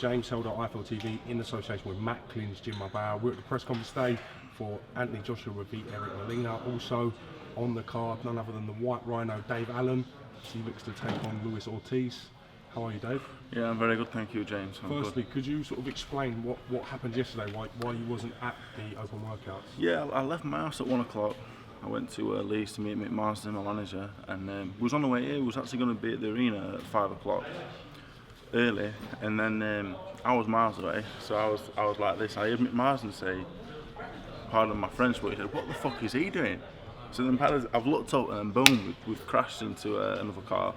James Helder, IFL TV, in association with Matt Clin's Gym Mobile. We're at the press conference today for Anthony Joshua will beat Eric MOLINA. Also on the card, none other than the White Rhino, Dave Allen. He looks to take on Luis Ortiz. How are you, Dave? Yeah, I'm very good, thank you, James. Firstly, could you sort of explain what happened yesterday, why you wasn't at the open workouts? Yeah, I left my house at 1 o'clock. I went to Leeds to meet Mick Marsden, my manager, and we was on the way here. We was actually going to be at the arena at 5 o'clock early, and then I was miles away, so I was like this. I heard Mick Marsden say, pardon my French, but he said, "What the fuck is he doing?" So then I've looked up and then boom, we've crashed into another car.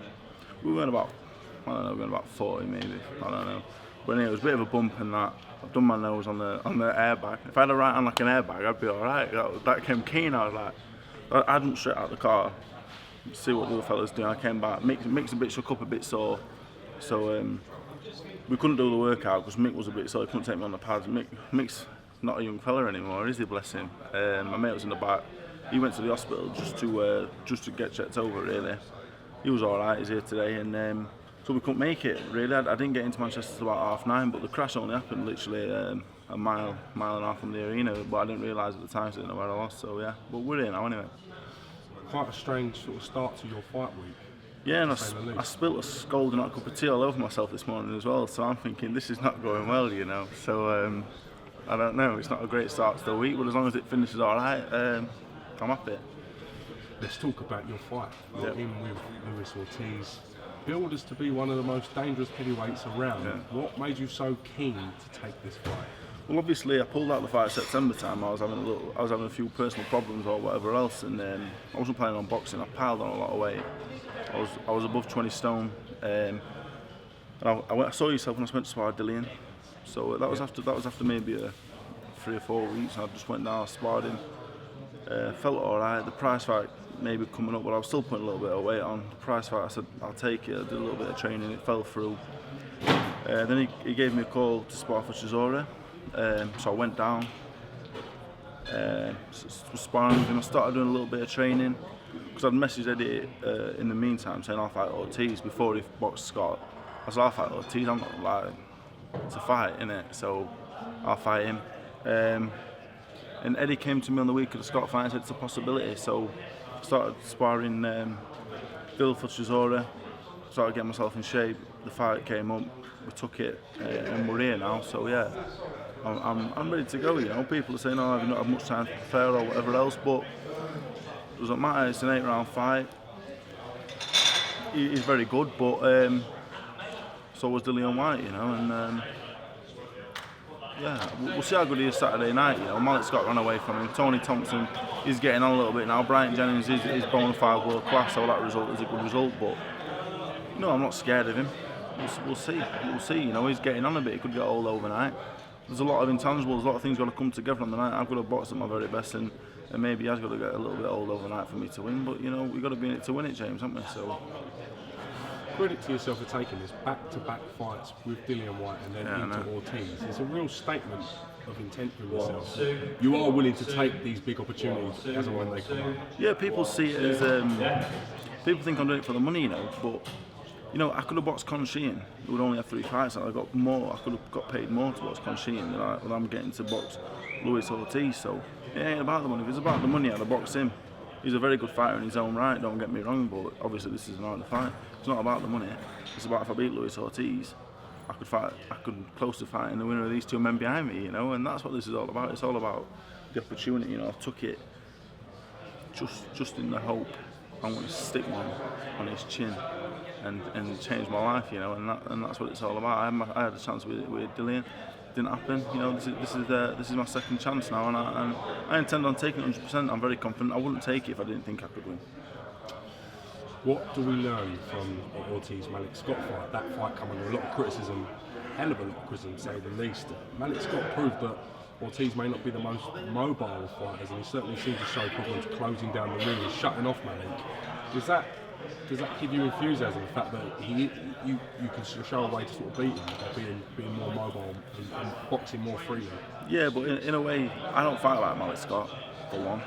We went about, I don't know, we went about 40 maybe, I don't know. But anyway, it was a bit of a bump and that. I've done my nose on the airbag. If I had a right on like an airbag, I'd be alright. That came keen, I was like, I jumped straight out of the car, see what the other fellas doing. I came back, Mick's a bit shook up, a bit sore. So we couldn't do the workout because Mick was a bit sore, he couldn't take me on the pads. Mick's not a young fella anymore, is he, bless him? My mate was in the back. He went to the hospital just to get checked over, really. He was alright, he's here today, and so we couldn't make it, really. I didn't get into Manchester till about 9:30, but the crash only happened literally a mile and a half from the arena, but I didn't realise at the time, so I didn't know where I was, so yeah. But we're here now anyway. Quite a strange sort of start to your fight week. Yeah, and I spilt a scalding hot cup of tea all over myself this morning as well, so I'm thinking this is not going well, you know. So I don't know, it's not a great start to the week, but as long as it finishes alright, I'm happy. Let's talk about your fight. You're in with Luis Ortiz. Billed as to be one of the most dangerous heavyweights around. Yeah. What made you so keen to take this fight? Well, obviously I pulled out the fight September time. I was having a few personal problems or whatever else, and I wasn't planning on boxing. I piled on a lot of weight. I was above 20 stone. And I saw yourself when I went to spar Dillian. So that was after maybe 3 or 4 weeks. I just went down, I sparred him. Felt alright. The prize fight maybe coming up, but I was still putting a little bit of weight on. The prize fight, I said I'll take it. I did a little bit of training, it fell through. Then he gave me a call to spar for CHISORA, so I went down, sparring with him. I started doing a little bit of training because I'd messaged Eddie in the meantime saying I'll fight Ortiz before he boxed Scott. I said I'll fight Ortiz. I'm not like, it's a fight, innit? So I'll fight him. And Eddie came to me on the week of the Scott fight and said it's a possibility. So I started sparring Bill for CHISORA, started getting myself in shape. The fight came up, we took it, and we're here now. So yeah, I'm ready to go. You know, people are saying, "Oh, I've not had much time to prepare" or whatever else, but it doesn't matter. It's an 8-round fight. He's very good, but so was WHYTE, you know, and. Yeah, we'll see how good he is Saturday night. You know, Malik Scott ran away from him. Tony Thompson is getting on a little bit now. Brian Jennings is bona fide world class, so that result is a good result. But you know, I'm not scared of him. We'll see. We'll see. You know, he's getting on a bit. He could get old overnight. There's a lot of intangibles. A lot of things got to come together on the night. I've got to box at my very best, and maybe he has got to get a little bit old overnight for me to win. But you know, we've got to be in it to win it, James, haven't we? So. Credit to yourself for taking this back-to-back fights with WHYTE and then into Ortiz. It's a real statement of intent from yourself. You are willing to take these big opportunities as and when they come up. Yeah, people see it as people think I'm doing it for the money, you know. But you know, I could have boxed Con Sheehan, who would only have 3 fights. I got more. I could have got paid more to box Con Sheehan than I'm getting to box Luis Ortiz. So it ain't about the money. If it's about the money, I'd have boxed him. He's a very good fighter in his own right, don't get me wrong, but obviously this is an harder fight. It's not about the money, it's about if I beat Luis Ortiz, I could close to fighting the winner of these 2 men behind me, you know, and that's what this is all about. It's all about the opportunity, you know. I took it just in the hope I'm going to stick one on his chin and change my life, you know, and that's what it's all about. I had a chance with Dillian. Didn't happen, you know. This is my second chance now, and I intend on taking it 100%. I'm very confident. I wouldn't take it if I didn't think I could win. What do we learn from the Ortiz Malik Scott fight? That fight come under a lot of criticism, hell of a lot of criticism, to say the least. Malik Scott proved that Ortiz may not be the most mobile of fighters, and he certainly seems to show problems closing down the ring and shutting off Malik. Does that give you enthusiasm, the fact that you can show a way to sort of beat him by being more mobile and boxing more freely? Yeah, but in a way, I don't fight like Malik Scott, for one.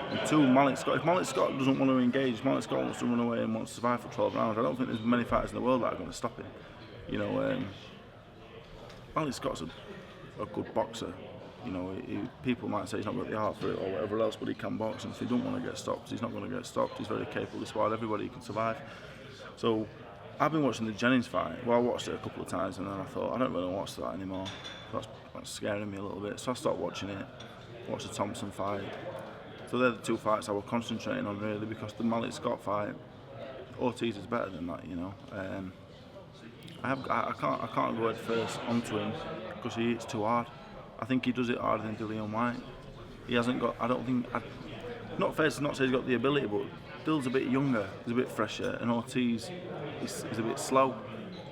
And 2, Malik Scott, if Malik Scott doesn't want to engage, if Malik Scott wants to run away and wants to survive for 12 rounds, I don't think there's many fighters in the world that are going to stop him. You know, Malik Scott's a good boxer. You know, people might say he's not got the art for it or whatever else, but he can box, and if he don't want to get stopped, he's not going to get stopped. He's very capable. Despite everybody, he can survive. So I've been watching the Jennings fight. Well, I watched it a couple of times, and then I thought I don't really watch that anymore. That's scaring me a little bit. So I stopped watching it. Watched the Thompson fight. So they're the two fights I was concentrating on really, because the Malik Scott fight, Ortiz is better than that. You know, I can't go head first onto him because he hits too hard. I think he does it harder than Dillian White. He hasn't got. I don't think. Not fair to not say he's got the ability, but Dill's a bit younger, he's a bit fresher, and Ortiz is a bit slow.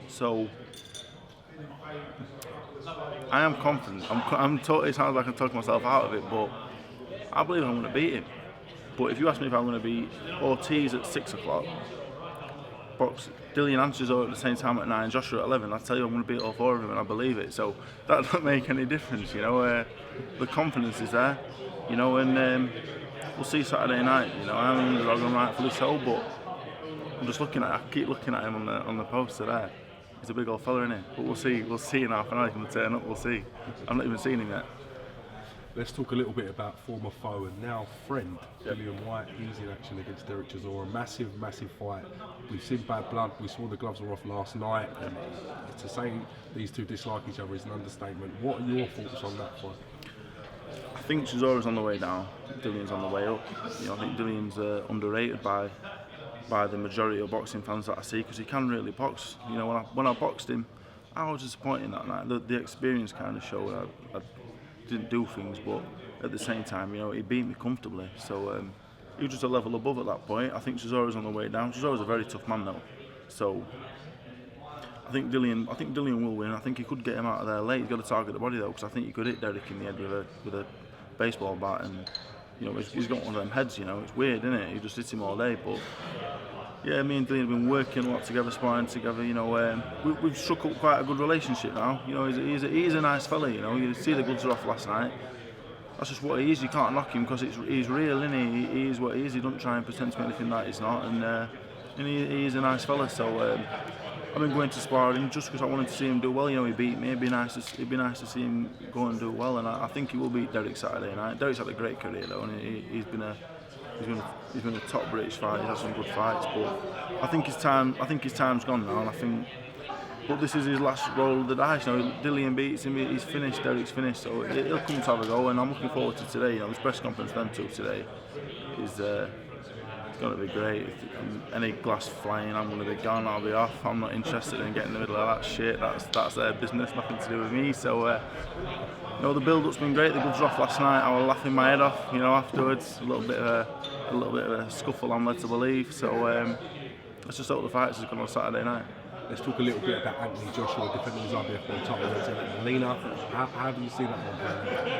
So I am confident. I'm totally, it sounds like I'm talking myself out of it, but I believe I'm going to beat him. But if you ask me if I'm going to beat Ortiz at 6 o'clock, box Dillian and CHISORA at the same time at 9, Joshua at 11, I tell you I'm going to beat all four of them, and I believe it. So that doesn't make any difference, you know. The confidence is there, you know, and we'll see Saturday night. You know, I'm an underdog, I'm rightfully so, but I'm just I keep looking at him on the poster there. He's a big old fella, isn't he? But we'll see in half an hour. He's going to turn up. We'll see. I've not even seen him yet. Let's talk a little bit about former foe and now friend, Dillian White. He's in action against Derek Chisora. Massive, massive fight. We've seen bad blood. We saw the gloves were off last night. And to say these two dislike each other is an understatement. What are your thoughts on that fight? I think Chisora's on the way down. Dillian's on the way up. You know, I think Dillian's underrated by the majority of boxing fans that I see, because he can really box. You know, when I boxed him, I was disappointed that night. The experience kind of showed. I didn't do things, but at the same time, you know, he beat me comfortably. So he was just a level above at that point. I think Chisora's on the way down. Chisora's a very tough man though. So I think Dillian will win. I think he could get him out of there late. He's got to target the body though, because I think he could hit Derek in the head with a baseball bat, and you know, he's got one of them heads. You know, it's weird, isn't it? He just hits him all day, but. Yeah, me and Dillian have been working a lot together, sparring together. You know, we've struck up quite a good relationship now. You know, he's a nice fella. You know, you see the gloves are off last night. That's just what he is. You can't knock him because he's real, isn't he? He is what he is. He doesn't try and pretend to be anything that he's not. And he is a nice fella. So I've been going to sparring just because I wanted to see him do well. You know, he beat me. It'd be nice to see him go and do well. And I think he will beat Derek Saturday night. Derek's had a great career though, and he's been a top British fighter. He's had some good fights, but I think his time's gone now, and but this is his last roll of the dice. You know, Dillian beats him, he's finished, Derek's finished, so he'll come to have a go, and I'm looking forward to today. You know, this press conference them two today is going to be great. If any glass flying, I'm going to be gone. I'll be off. I'm not interested in getting in the middle of that shit. That's their business, nothing to do with me. So. You know, the build-up's been great. The gloves were off last night. I was laughing my head off. You know, afterwards, a little bit of a scuffle, I'm led to believe. So let's just hope the fights is going on Saturday night. Let's talk a little bit about Anthony Joshua defending his IBF world title against MOLINA. How do you see that one playing?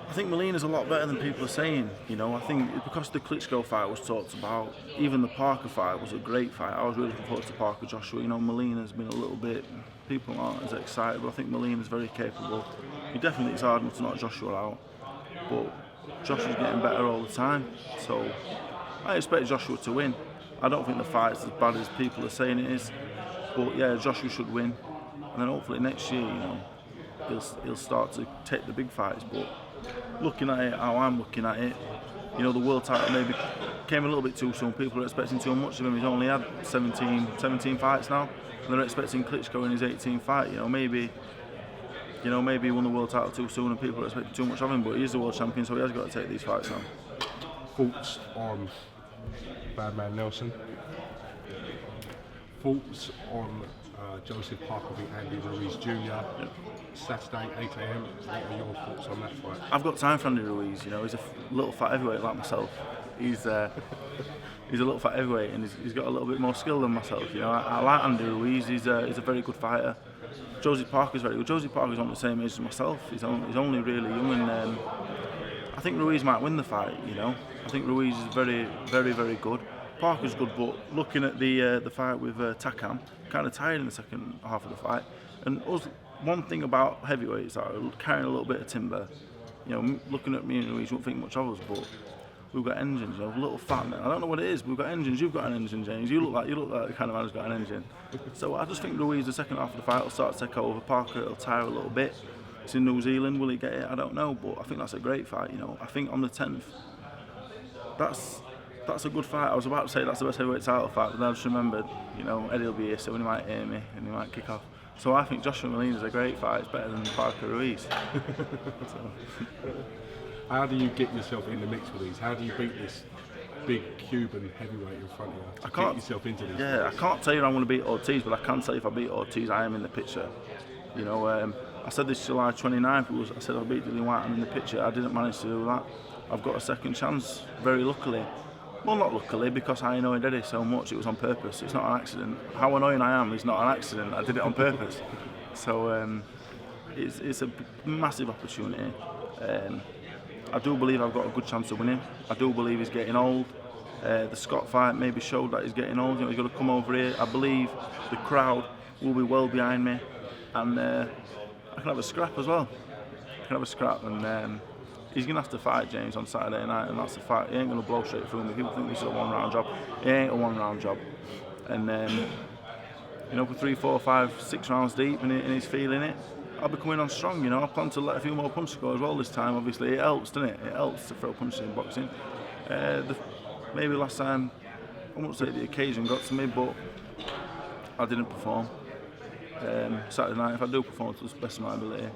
I think Molina's a lot better than people are saying. You know, I think because the Klitschko fight was talked about, even the Parker fight was a great fight. I was really looking forward to Parker Joshua. You know, Molina's been a little bit. People aren't as excited, but I think Molina's very capable. He definitely is hard enough to knock Joshua out, but Joshua's getting better all the time. So I expect Joshua to win. I don't think the fight's as bad as people are saying it is, but yeah, Joshua should win, and then hopefully next year, you know, he'll start to take the big fights. But looking at it, how I'm looking at it, you know, the world title maybe came a little bit too soon. People are expecting too much of him. He's only had 17 fights now, and they're expecting Klitschko in his 18th fight. You know, maybe he won the world title too soon, and people are expecting too much of him. But he's the world champion, so he has got to take these fights now. Thoughts on Badman Nelson? Thoughts on Joseph Parker v Andy Ruiz Jr. Saturday 8 AM. What are your thoughts on that fight? I've got time for Andy Ruiz. You know, he's a little fat heavyweight like myself. He's a little fat heavyweight, and he's got a little bit more skill than myself. You know, I like Andy Ruiz. He's a very good fighter. Josie Parker's very good. Josie Parker's on the same age as myself. He's only really young, and I think Ruiz might win the fight. You know, I think Ruiz is very, very, very good. Parker's good, but looking at the fight with Takam, kind of tired in the second half of the fight. And one thing about heavyweights that are carrying a little bit of timber. You know, looking at me and Ruiz, you won't think much of us, but we've got engines, you know, little fat men. I don't know what it is, but we've got engines. You've got an engine, James. You look like the kind of man who's got an engine. So I just think RUIZ, the second half of the fight, will start to take over. Parker will tire a little bit. It's in New Zealand. Will he get it? I don't know, but I think that's a great fight. You know, I think on the 10th, that's a good fight. I was about to say that's the best heavyweight title fight, but then I just remembered, you know, Eddie will be here, so he might hear me and he might kick off. So I think Joshua Molina is a great fight. It's better than Parker RUIZ. How do you get yourself in the mix with these? How do you beat this big Cuban heavyweight in front of you? I can't get yourself into these. Yeah, fights? I can't tell you I'm going to beat Ortiz, but I can tell you if I beat Ortiz, I am in the picture. You know, I said this July 29th. I said I beat Dillian Whyte, I'm in the picture. I didn't manage to do that. I've got a second chance, very luckily. Well, not luckily, because I annoyed Eddie so much. It was on purpose. It's not an accident. How annoying I am is not an accident. I did it on purpose. So it's a massive opportunity. I do believe I've got a good chance of winning. I do believe he's getting old. The Scott fight maybe showed that he's getting old. You know, he's got to come over here. I believe the crowd will be well behind me, and I can have a scrap as well. I can have a scrap, and he's going to have to fight James on Saturday night, and that's the fight. He ain't going to blow straight through me. People think this is a one-round job. It ain't a one-round job. And you know, for 3, 4, 5, 6 rounds deep, and he's feeling it. I'll be coming on strong, you know. I plan to let a few more punches go as well this time. Obviously, it helps, doesn't it? It helps to throw punches in boxing. Maybe last time, I won't say the occasion got to me, but I didn't perform. Saturday night, if I do perform to the best of my ability,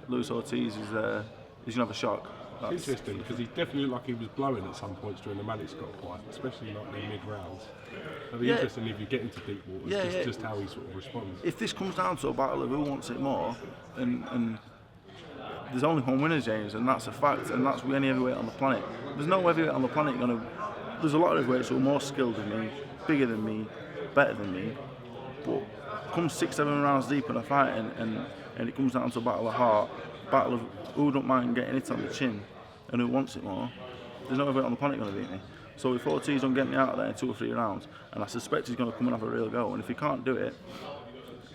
Luis Ortiz is going to have a shock. That's interesting, because he definitely looked like he was blowing at some points during the Malik Scott fight, especially like the mid-rounds. It'll be interesting if you get into deep waters, just how he sort of responds. If this comes down to a battle of who wants it more, and there's only one winner, James, and that's a fact, and that's with any heavyweight on the planet. There's no heavyweight on the planet there's a lot of heavyweights who are more skilled than me, bigger than me, better than me, but come 6, 7 rounds deep in a fight, and it comes down to a battle of heart, battle of who don't mind getting it on the chin, and who wants it more. There's no heavyweight on the planet going to beat me. So if Ortiz don't get me out of there in 2 or 3 rounds, and I suspect he's going to come and have a real go, and if he can't do it,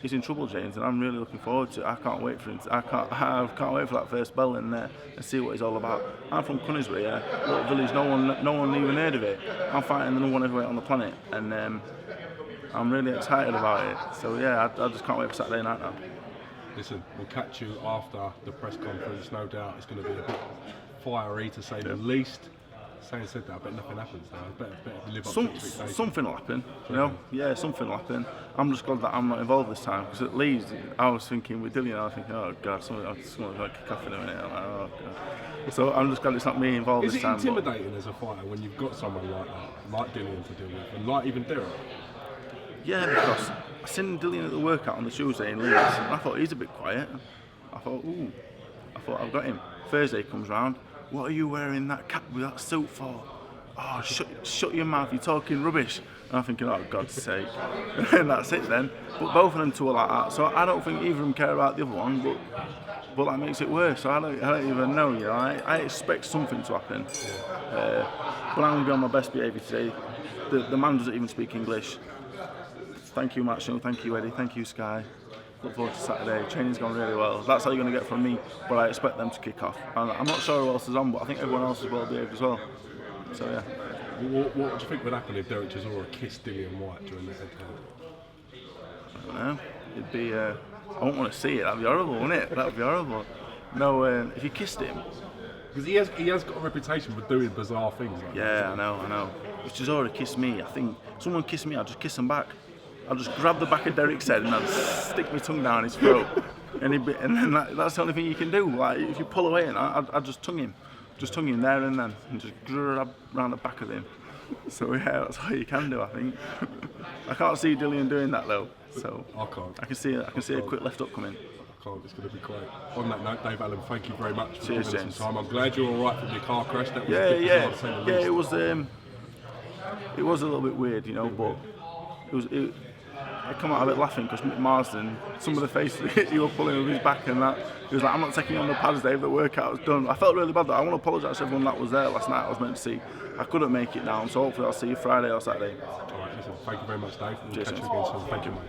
he's in trouble, James, and I'm really looking forward to it. I can't wait for him. I can't wait for that first bell and see what he's all about. I'm from Conisbury, little village. No one even heard of it. I'm fighting the number 1 heavyweight on the planet, and I'm really excited about it. So yeah, I just can't wait for Saturday night now. Listen, we'll catch you after the press conference. No doubt it's going to be a bit fiery, to say the least. Saying said that, I bet nothing happens now. Better live up to expectations. Something will happen, you know? Yeah, something will happen. I'm just glad that I'm not involved this time, because at Leeds, I was thinking with Dillian, I was thinking, oh God, someone's going to kick off in a minute. I'm like, oh God. So I'm just glad it's not me involved this time. Is it intimidating as a fighter when you've got someone like that, like Dillian to deal with, and like even Derek? Yeah, because I seen Dillian at the workout on the Tuesday in Leeds, and I thought he's a bit quiet. I thought I've got him. Thursday comes round. What are you wearing that cap with that suit for? Oh, shut your mouth, you're talking rubbish. And I'm thinking, oh, God's sake. And that's it then. But both of them two are like that. So I don't think either of them care about the other one, but that makes it worse. So I don't even know, you know. I expect something to happen. But I'm going to be on my best behaviour today. The man doesn't even speak English. Thank you, Matt Snow. Thank you, Eddie. Thank you, Sky. Look forward to Saturday. Training's gone really well. That's all you're going to get from me, but I expect them to kick off. And I'm not sure who else is on, but I think everyone else is well behaved as well. So yeah. What do you think would happen if Derek Chisora kissed Dillian Whyte during the head-to-head? I don't know. It'd be. I wouldn't want to see it. That'd be horrible, wouldn't it? That'd be horrible. No, if you kissed him. Because he has got a reputation for doing bizarre things like that. Yeah, I know. If Chisora kissed me, I think someone kissed me, I'd just kiss him back. I'll just grab the back of Derek's head and I'll stick my tongue down his throat. And then that's the only thing you can do. Like, if you pull away, and I'll just tongue him there and then, and just grab round the back of him. So yeah, that's all you can do, I think. I can't see Dillian doing that though. So I can't. I can see a quick left up coming. I can't. It's going to be great. On that note, Dave Allen, thank you very much for Cheers, giving us James. some time. I'm glad you're all right from your car crash. That was Yeah. it was. It was a little bit weird, you know, but I come out of it laughing because Mick Marsden, some of the faces he was pulling with his back and that, he was like, I'm not taking you on the pads, Dave, the workout was done. I felt really bad. I want to apologise to everyone that was there last night. I was meant to see. I couldn't make it down, so hopefully I'll see you Friday or Saturday. All right, listen, thank you very much, Dave. We'll Cheers, catch you again soon. Thank you, mate.